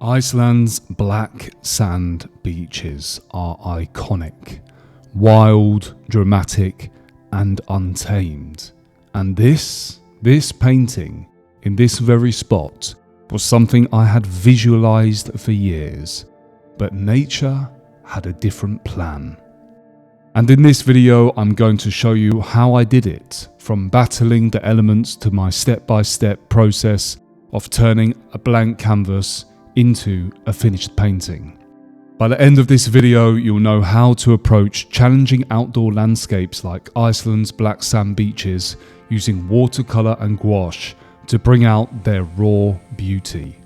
Iceland's black sand beaches are iconic, wild, dramatic and untamed. And this painting in this very spot was something I had visualized for years, but nature had a different plan. And in this video, I'm going to show you how I did it, from battling the elements to my step-by-step process of turning a blank canvas into a finished painting. By the end of this video, you'll know how to approach challenging outdoor landscapes like Iceland's black sand beaches using watercolour and gouache to bring out their raw beauty.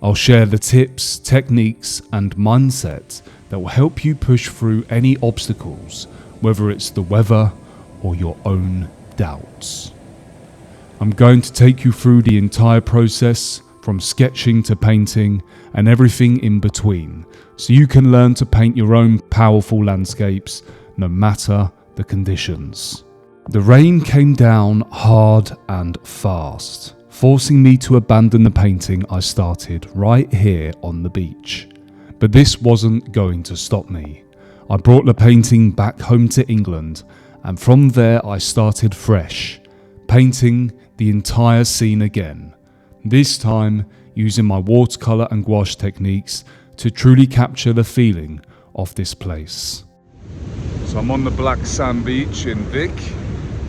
I'll share the tips, techniques and mindset that will help you push through any obstacles, whether it's the weather or your own doubts. I'm going to take you through the entire process, from sketching to painting and everything in between, so you can learn to paint your own powerful landscapes no matter the conditions. The rain came down hard and fast, forcing me to abandon the painting I started right here on the beach. But this wasn't going to stop me. I brought the painting back home to England, and from there I started fresh, painting the entire scene again, this time using my watercolour and gouache techniques to truly capture the feeling of this place. So I'm on the black sand beach in Vik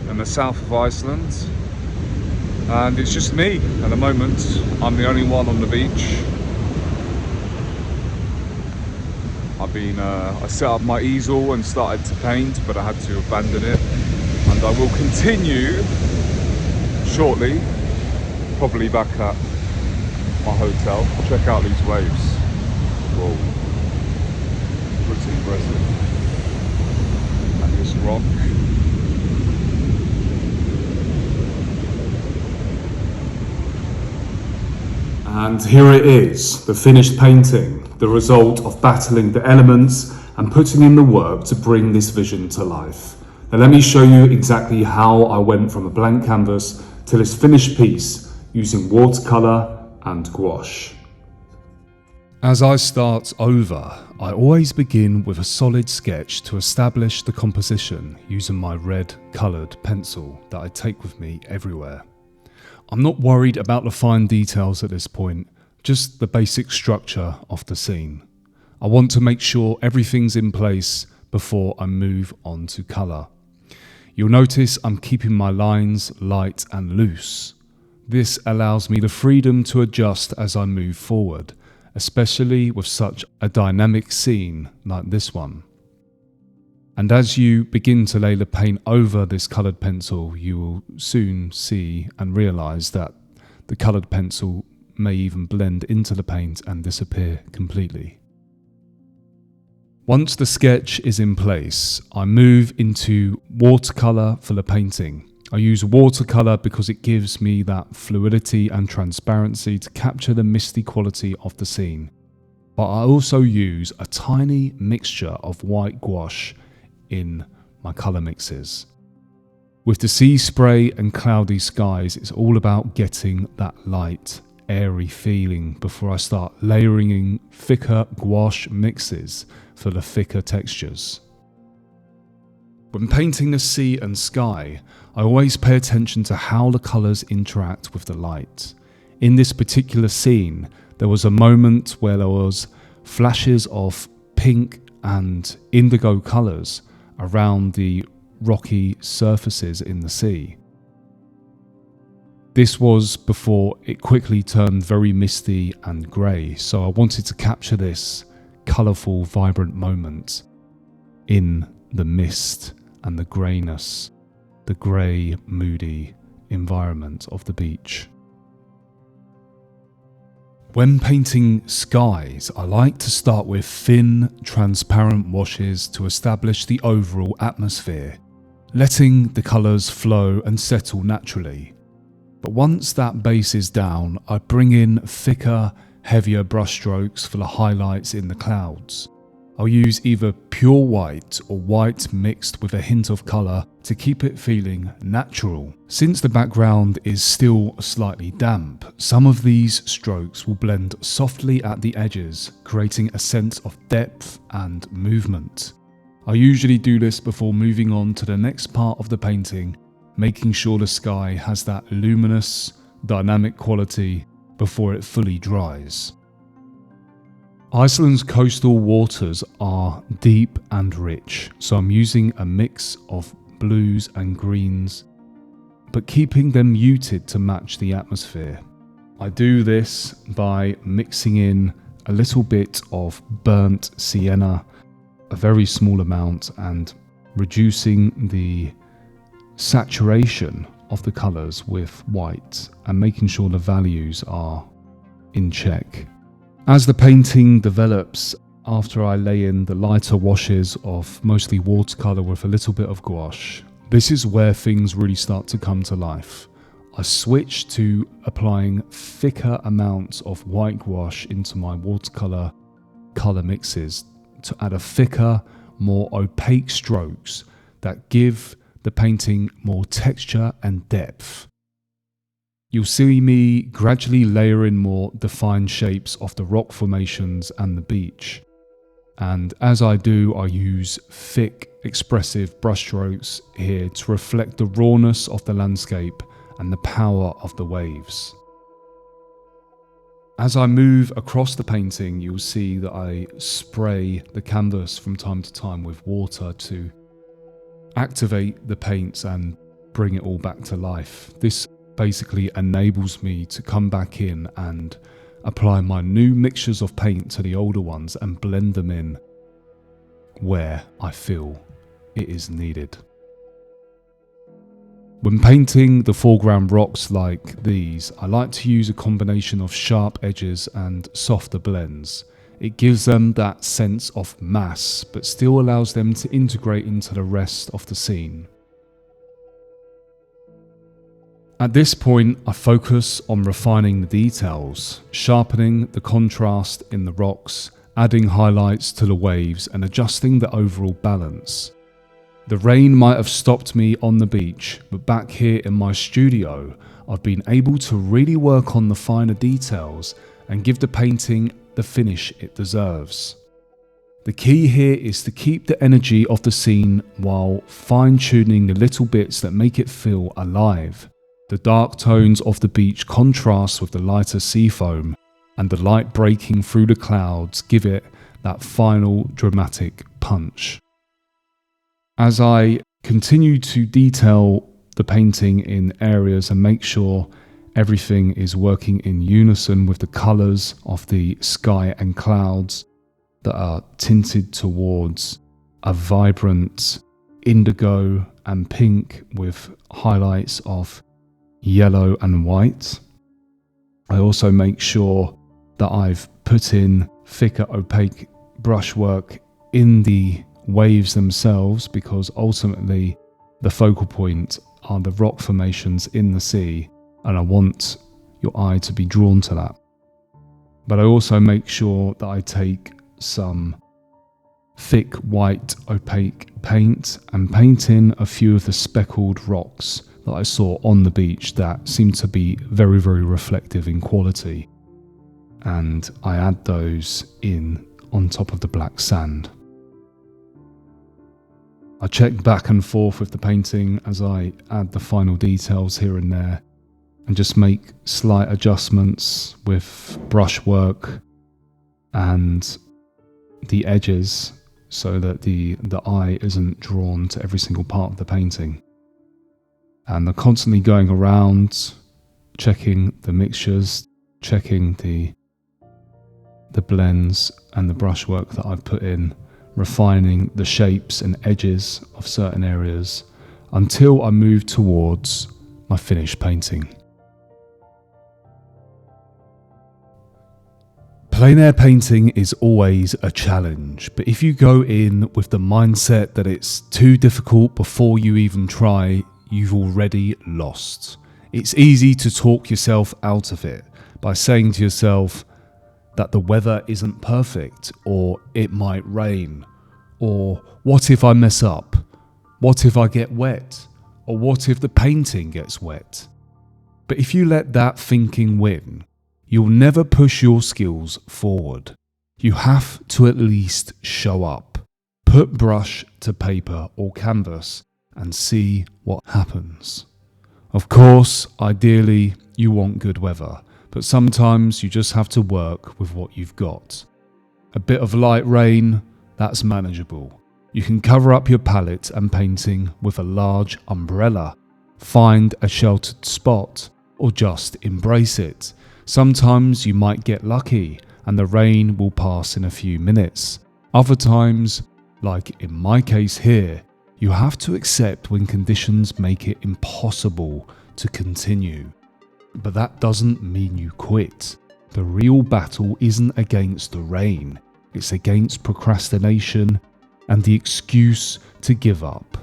in the south of Iceland, and it's just me at the moment. I'm the only one on the beach. I set up my easel and started to paint, but I had to abandon it, and I will continue shortly, probably back at my hotel. Check out these waves. Whoa, pretty impressive. And this rock. And here it is, the finished painting, the result of battling the elements and putting in the work to bring this vision to life. Now let me show you exactly how I went from a blank canvas to this finished piece using watercolour and gouache. As I start over, I always begin with a solid sketch to establish the composition using my red coloured pencil that I take with me everywhere. I'm not worried about the fine details at this point, just the basic structure of the scene. I want to make sure everything's in place before I move on to colour. You'll notice I'm keeping my lines light and loose. This allows me the freedom to adjust as I move forward, especially with such a dynamic scene like this one. And as you begin to lay the paint over this coloured pencil, you will soon see and realise that the coloured pencil may even blend into the paint and disappear completely. Once the sketch is in place, I move into watercolour for the painting. I use watercolour because it gives me that fluidity and transparency to capture the misty quality of the scene. But I also use a tiny mixture of white gouache in my colour mixes. With the sea spray and cloudy skies, it's all about getting that light, airy feeling before I start layering in thicker gouache mixes for the thicker textures. When painting the sea and sky, I always pay attention to how the colours interact with the light. In this particular scene, there was a moment where there was flashes of pink and indigo colours around the rocky surfaces in the sea. This was before it quickly turned very misty and grey, so I wanted to capture this colourful, vibrant moment in the mist and the greyness, the grey, moody environment of the beach. When painting skies, I like to start with thin, transparent washes to establish the overall atmosphere, letting the colours flow and settle naturally. But once that base is down, I bring in thicker, heavier brushstrokes for the highlights in the clouds. I'll use either pure white or white mixed with a hint of colour to keep it feeling natural. Since the background is still slightly damp, some of these strokes will blend softly at the edges, creating a sense of depth and movement. I usually do this before moving on to the next part of the painting, making sure the sky has that luminous, dynamic quality before it fully dries. Iceland's coastal waters are deep and rich, so I'm using a mix of blues and greens, but keeping them muted to match the atmosphere. I do this by mixing in a little bit of burnt sienna, a very small amount, and reducing the saturation of the colours with white and making sure the values are in check. As the painting develops, after I lay in the lighter washes of mostly watercolour with a little bit of gouache, this is where things really start to come to life. I switch to applying thicker amounts of white gouache into my watercolour colour mixes to add a thicker, more opaque strokes that give the painting more texture and depth. You'll see me gradually layer in more defined shapes of the rock formations and the beach. And as I do, I use thick, expressive brushstrokes here to reflect the rawness of the landscape and the power of the waves. As I move across the painting, you'll see that I spray the canvas from time to time with water to activate the paints and bring it all back to life. This basically enables me to come back in and apply my new mixtures of paint to the older ones and blend them in where I feel it is needed. When painting the foreground rocks like these, I like to use a combination of sharp edges and softer blends. It gives them that sense of mass, but still allows them to integrate into the rest of the scene. At this point, I focus on refining the details, sharpening the contrast in the rocks, adding highlights to the waves and adjusting the overall balance. The rain might have stopped me on the beach, but back here in my studio, I've been able to really work on the finer details and give the painting the finish it deserves. The key here is to keep the energy of the scene while fine-tuning the little bits that make it feel alive. The dark tones of the beach contrast with the lighter sea foam, and the light breaking through the clouds give it that final dramatic punch. As I continue to detail the painting in areas and make sure everything is working in unison with the colours of the sky and clouds that are tinted towards a vibrant indigo and pink with highlights of yellow and white. I also make sure that I've put in thicker opaque brushwork in the waves themselves, because ultimately the focal point are the rock formations in the sea, and I want your eye to be drawn to that. But I also make sure that I take some thick white opaque paint and paint in a few of the speckled rocks that I saw on the beach that seem to be very, very reflective in quality, and I add those in on top of the black sand. I check back and forth with the painting as I add the final details here and there, and just make slight adjustments with brushwork and the edges so that the eye isn't drawn to every single part of the painting. And they're constantly going around, checking the mixtures, checking the blends and the brushwork that I've put in, refining the shapes and edges of certain areas until I move towards my finished painting. Plein air painting is always a challenge, but if you go in with the mindset that it's too difficult before you even try, you've already lost. It's easy to talk yourself out of it by saying to yourself, that the weather isn't perfect, or it might rain, or what if I mess up? What if I get wet? Or what if the painting gets wet? But if you let that thinking win, you'll never push your skills forward. You have to at least show up. Put brush to paper or canvas and see what happens. Of course, ideally, you want good weather, but sometimes you just have to work with what you've got. A bit of light rain, that's manageable. You can cover up your palette and painting with a large umbrella. Find a sheltered spot or just embrace it. Sometimes you might get lucky and the rain will pass in a few minutes. Other times, like in my case here, you have to accept when conditions make it impossible to continue. But that doesn't mean you quit. The real battle isn't against the rain, it's against procrastination and the excuse to give up.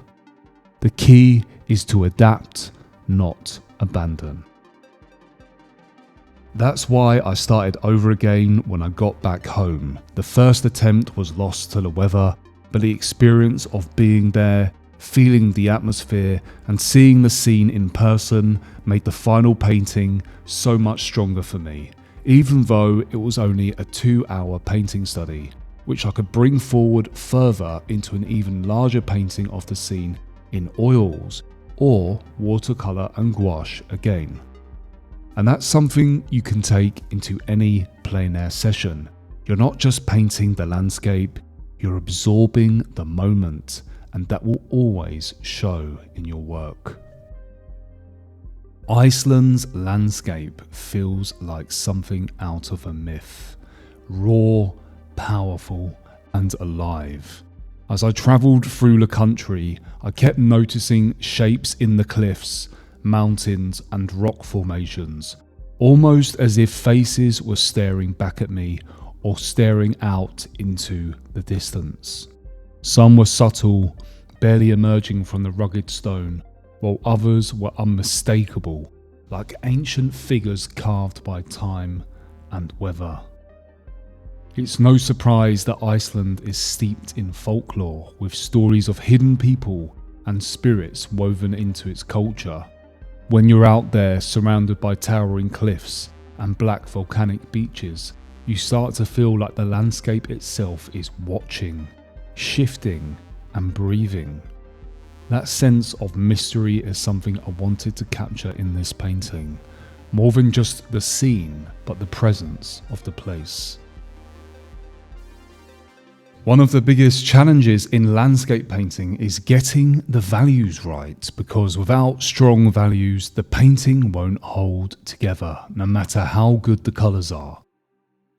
The key is to adapt, not abandon. That's why I started over again when I got back home. The first attempt was lost to the weather, but the experience of being there, feeling the atmosphere and seeing the scene in person made the final painting so much stronger for me, even though it was only a 2-hour painting study, which I could bring forward further into an even larger painting of the scene in oils or watercolour and gouache again. And that's something you can take into any plein air session. You're not just painting the landscape, you're absorbing the moment, and that will always show in your work. Iceland's landscape feels like something out of a myth. Raw, powerful and alive. As I travelled through the country, I kept noticing shapes in the cliffs, mountains and rock formations, almost as if faces were staring back at me or staring out into the distance. Some were subtle, barely emerging from the rugged stone, while others were unmistakable, like ancient figures carved by time and weather. It's no surprise that Iceland is steeped in folklore, with stories of hidden people and spirits woven into its culture. When you're out there surrounded by towering cliffs and black volcanic beaches, you start to feel like the landscape itself is watching, shifting and breathing. That sense of mystery is something I wanted to capture in this painting, more than just the scene, but the presence of the place. One of the biggest challenges in landscape painting is getting the values right, because without strong values, the painting won't hold together, no matter how good the colours are.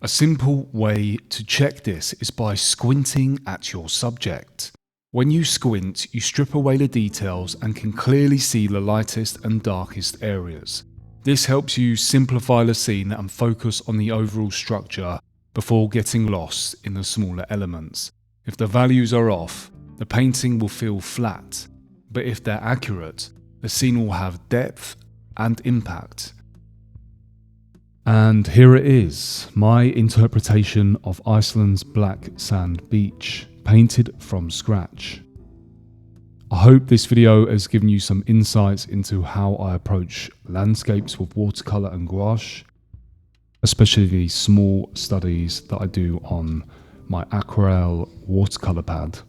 A simple way to check this is by squinting at your subject. When you squint, you strip away the details and can clearly see the lightest and darkest areas. This helps you simplify the scene and focus on the overall structure before getting lost in the smaller elements. If the values are off, the painting will feel flat, but if they're accurate, the scene will have depth and impact. And here it is, my interpretation of Iceland's black sand beach, painted from scratch. I hope this video has given you some insights into how I approach landscapes with watercolour and gouache, especially the small studies that I do on my aquarelle watercolour pad.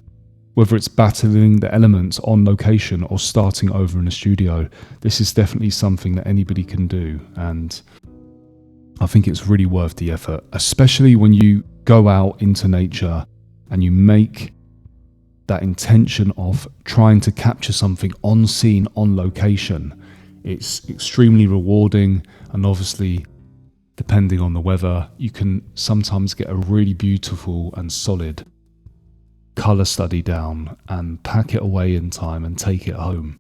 Whether it's battling the elements on location or starting over in a studio, this is definitely something that anybody can do, and I think it's really worth the effort, especially when you go out into nature and you make that intention of trying to capture something on scene, on location. It's extremely rewarding, and obviously, depending on the weather, you can sometimes get a really beautiful and solid colour study down and pack it away in time and take it home.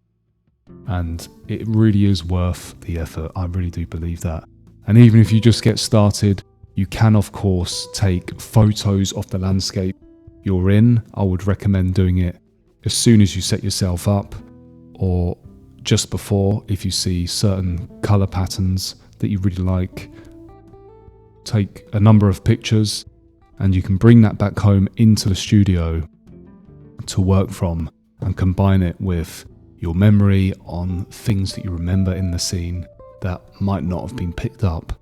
And it really is worth the effort. I really do believe that. And even if you just get started, you can of course take photos of the landscape you're in. I would recommend doing it as soon as you set yourself up, or just before if you see certain colour patterns that you really like. take a number of pictures and you can bring that back home into the studio to work from and combine it with your memory on things that you remember in the scene that might not have been picked up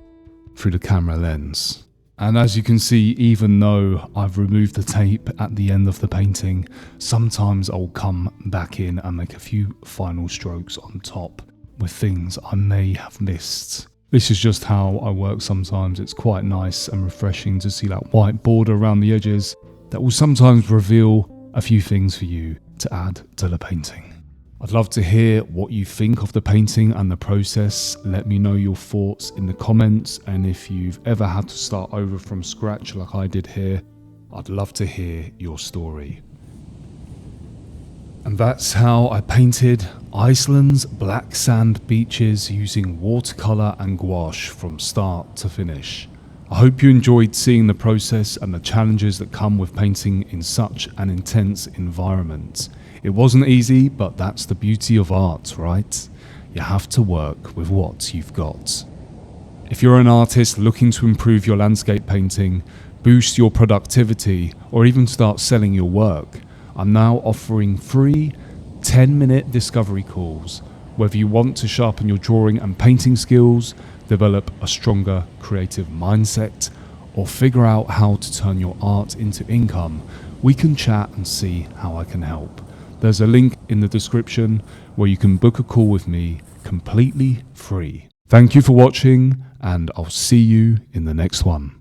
through the camera lens. And as you can see, even though I've removed the tape at the end of the painting, sometimes I'll come back in and make a few final strokes on top with things I may have missed. This is just how I work sometimes. It's quite nice and refreshing to see that white border around the edges that will sometimes reveal a few things for you to add to the painting. I'd love to hear what you think of the painting and the process. Let me know your thoughts in the comments, and if you've ever had to start over from scratch like I did here, I'd love to hear your story. And that's how I painted Iceland's black sand beaches using watercolour and gouache from start to finish. I hope you enjoyed seeing the process and the challenges that come with painting in such an intense environment. It wasn't easy, but that's the beauty of art, right? You have to work with what you've got. If you're an artist looking to improve your landscape painting, boost your productivity, or even start selling your work, I'm now offering free 10-minute discovery calls. Whether you want to sharpen your drawing and painting skills, develop a stronger creative mindset, or figure out how to turn your art into income, we can chat and see how I can help. There's a link in the description where you can book a call with me completely free. Thank you for watching, and I'll see you in the next one.